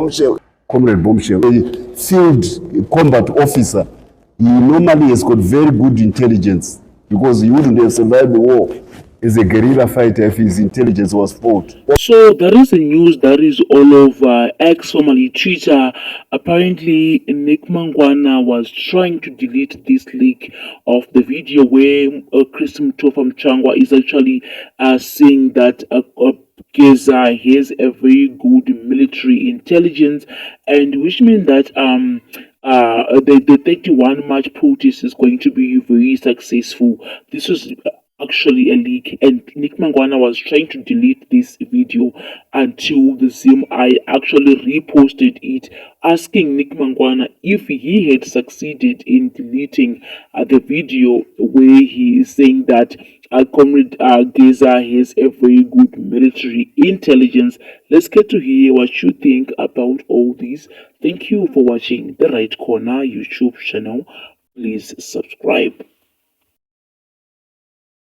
Bombshell, Comrade Bombshell, a field combat officer, he normally has got very good intelligence because he wouldn't have survived the war as a guerrilla fighter if his intelligence was faulty. So there is a news that is all over X, formerly Twitter. Apparently, Nick Mangwana was trying to delete this leak of the video where Mutsvangwa is actually saying that Geza has a very good military intelligence, and which means that the 31 March protest is going to be very successful. This was actually a leak, and Nick Mangwana was trying to delete this video until the ZMI actually reposted it, asking Nick Mangwana if he had succeeded in deleting the video where he is saying that Comrade Geza has a very good military intelligence. Let's get to hear what you think about all this. Thank you for watching the Right Corner YouTube channel. Please subscribe.